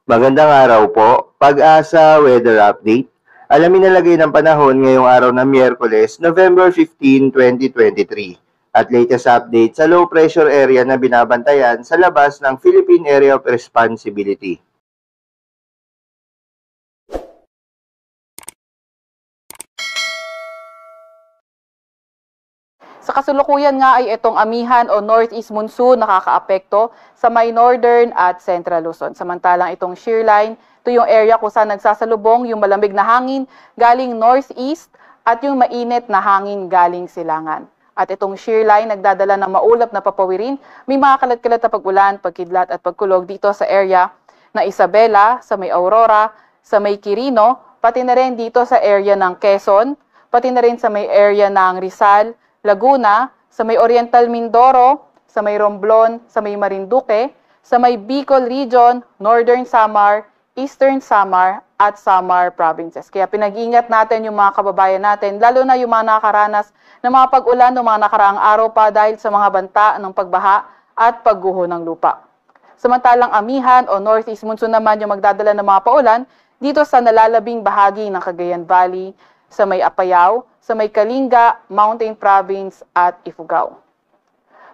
Magandang araw po. Pag-asa Weather Update. Alamin na lagay ng panahon ngayong araw ng Miyerkules, November 15, 2023. At latest update sa low pressure area na binabantayan sa labas ng Philippine Area of Responsibility. Sa kasalukuyan nga ay itong amihan o northeast monsoon nakakaapekto sa may northern at central Luzon. Samantalang itong shear line, ito yung area kung saan nagsasalubong yung malamig na hangin galing northeast at yung mainit na hangin galing silangan. At itong shear line nagdadala ng maulap na papawirin, may mga kalat-kalat na pag-ulan, pagkidlat at pagkulog dito sa area na Isabela, sa may Aurora, sa may Quirino, pati na rin dito sa area ng Quezon, pati na rin sa may area ng Rizal, Laguna, sa may Oriental Mindoro, sa may Romblon, sa may Marinduque, sa may Bicol Region, Northern Samar, Eastern Samar, at Samar Provinces. Kaya pinag-ingat natin yung mga kababayan natin, lalo na yung mga nakaranas ng mga pag-ulan ng mga nakaraang araw pa dahil sa mga banta ng pagbaha at pagguho ng lupa. Samantalang amihan o northeast monsoon naman yung magdadala ng mga paulan dito sa nalalabing bahagi ng Cagayan Valley, sa may Apayao, sa may Kalinga, Mountain Province at Ifugao.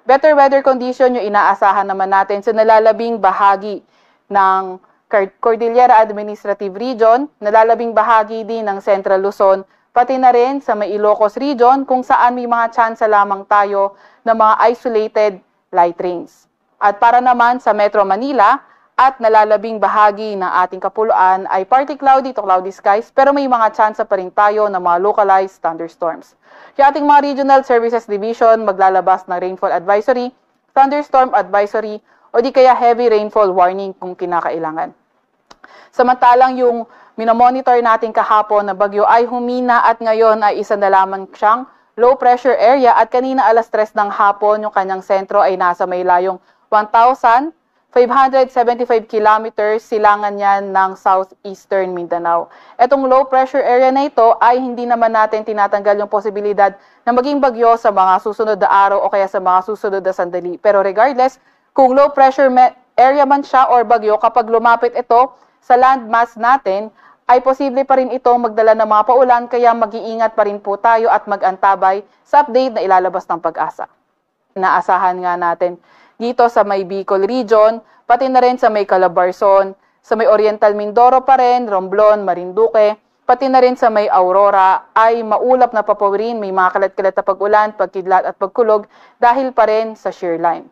Better weather condition yung inaasahan naman natin sa nalalabing bahagi ng Cordillera Administrative Region, nalalabing bahagi din ng Central Luzon, pati na rin sa may Ilocos Region kung saan may mga tsansa lamang tayo ng mga isolated light rains. At para naman sa Metro Manila, at nalalabing bahagi ng ating kapuluan ay partly cloudy to cloudy skies pero may mga tsansa pa rin tayo ng mga localized thunderstorms. Yung ating mga Regional Services Division maglalabas ng rainfall advisory, thunderstorm advisory o di kaya heavy rainfall warning kung kinakailangan. Samantalang yung minomonitor natin kahapon na bagyo ay humina at ngayon ay isa na lamang siyang low pressure area at kanina alas 3 ng hapon yung kanyang sentro ay nasa may layong 1,575 kilometers silangan yan ng southeastern Mindanao. Etong low pressure area na ito ay hindi naman natin tinatanggal yung posibilidad na maging bagyo sa mga susunod na araw o kaya sa mga susunod na sandali. Pero regardless, kung low pressure area man siya or bagyo, kapag lumapit ito sa landmass natin, ay posible pa rin ito magdala ng mga paulan kaya mag-iingat pa rin po tayo at mag-antabay sa update na ilalabas ng Pag-asa. Inaasahan nga natin dito sa may Bicol Region, pati na rin sa may Calabarzon, sa may Oriental Mindoro pa rin, Romblon, Marinduque, pati na rin sa may Aurora ay maulap na papawirin, may mga kalat-kalat na pag-ulan, pagkidlat at pagkulog dahil pa rin sa shear line.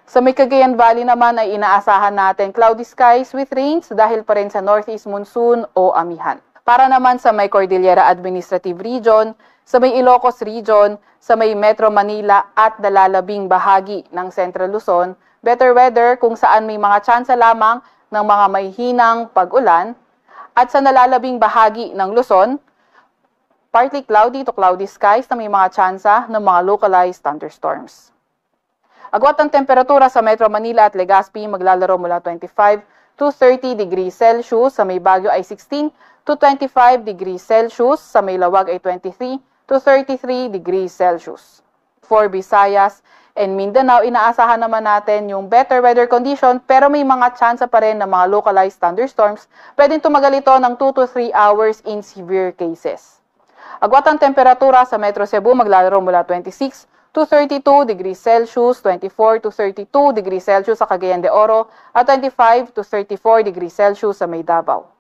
Sa may Cagayan Valley naman ay inaasahan natin cloudy skies with rains dahil pa rin sa northeast monsoon o amihan. Para naman sa may Cordillera Administrative Region, sa may Ilocos Region, sa may Metro Manila at nalalabing bahagi ng Central Luzon, better weather kung saan may mga tsansa lamang ng mga may hinang pag-ulan at sa nalalabing bahagi ng Luzon, partly cloudy to cloudy skies na may mga tsansa ng mga localized thunderstorms. Agwat ang temperatura sa Metro Manila at Legazpi maglalaro mula 25 to 30 degrees Celsius, sa may Baguio ay 16 to 25 degrees Celsius, sa may Lawag ay 23 to 33 degrees Celsius. For Visayas and Mindanao, inaasahan naman natin yung better weather condition pero may mga tsansa pa rin ng mga localized thunderstorms. Pwedeng tumagal ito ng 2 to 3 hours in severe cases. Agwat ang temperatura sa Metro Cebu maglalaro mula 26 to 32 degrees Celsius, 24 to 32 degrees Celsius sa Cagayan de Oro at 25 to 34 degrees Celsius sa may Davao.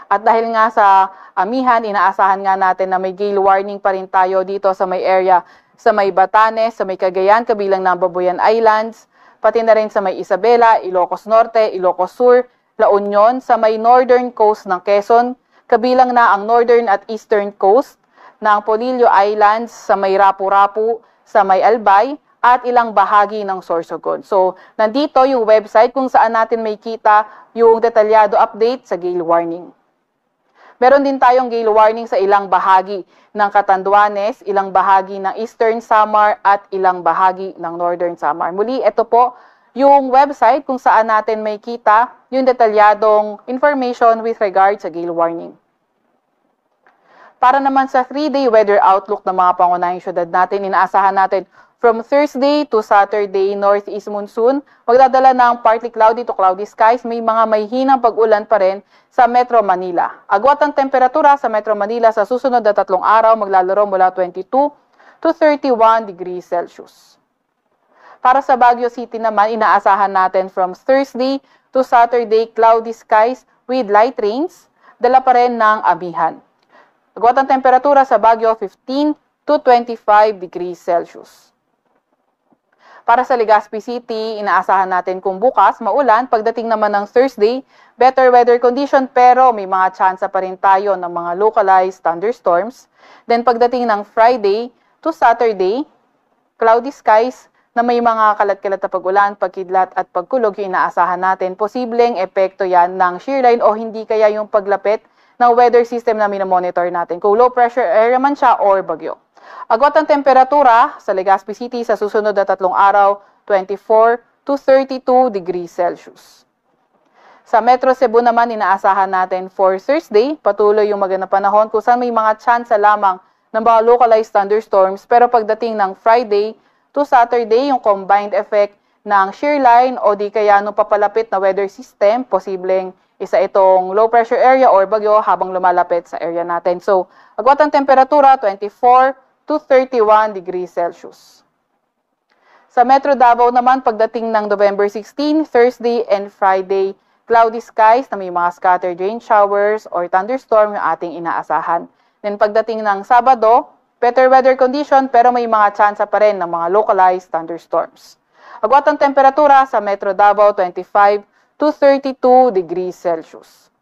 At dahil nga sa amihan, inaasahan nga natin na may gale warning pa rin tayo dito sa may area sa may Batanes, sa may Cagayan, kabilang ng Babuyan Islands, pati na rin sa may Isabela, Ilocos Norte, Ilocos Sur, La Union, sa may northern coast ng Quezon, kabilang na ang northern at eastern coast ng Polillo Islands, sa may Rapu-Rapu, sa may Albay, at ilang bahagi ng Sorsogon. So, nandito yung website kung saan natin may kita yung detalyado update sa gale warning. Meron din tayong gale warning sa ilang bahagi ng Catanduanes, ilang bahagi ng Eastern Samar at ilang bahagi ng Northern Samar. Muli, ito po yung website kung saan natin may kita yung detalyadong information with regard sa gale warning. Para naman sa 3-day weather outlook ng mga pangunahing syudad natin, inaasahan natin From Thursday to Saturday, northeast monsoon, magdadala ng partly cloudy to cloudy skies. May mga may hinang pag-ulan pa rin sa Metro Manila. Agwat ang temperatura sa Metro Manila sa susunod na 3 araw, maglalaro mula 22 to 31 degrees Celsius. Para sa Baguio City naman, inaasahan natin from Thursday to Saturday, cloudy skies with light rains, dala pa rin ng amihan. Agwat ang temperatura sa Baguio, 15 to 25 degrees Celsius. Para sa Legazpi City, inaasahan natin kung bukas maulan, pagdating naman ng Thursday, better weather condition pero may mga tsansa pa rin tayo ng mga localized thunderstorms. Then pagdating ng Friday to Saturday, cloudy skies na may mga kalat-kalat na pag-ulan, pagkidlat at pagkulog yung inaasahan natin. Posibleng epekto yan ng shear line o hindi kaya yung paglapit ng weather system na minomonitor natin. Kung low pressure area man siya or bagyo. Agwat ang temperatura sa Legazpi City sa susunod na 3 araw, 24 to 32 degrees Celsius. Sa Metro Cebu naman, inaasahan natin for Thursday, patuloy yung magandang panahon kung saan may mga tsansa lamang ng mga localized thunderstorms. Pero pagdating ng Friday to Saturday, yung combined effect ng shear line o di kaya nung papalapit na weather system, posibleng isa itong low pressure area or bagyo habang lumalapit sa area natin. So, agwat ang temperatura, 24 to 31 degrees Celsius. Sa Metro Davao naman, pagdating ng November 16, Thursday and Friday, cloudy skies na may mga scattered rain showers or thunderstorm yung ating inaasahan. Then pagdating ng Sabado, better weather condition pero may mga tsansa pa rin ng mga localized thunderstorms. Agwat ang temperatura sa Metro Davao, 25 to 32 degrees Celsius.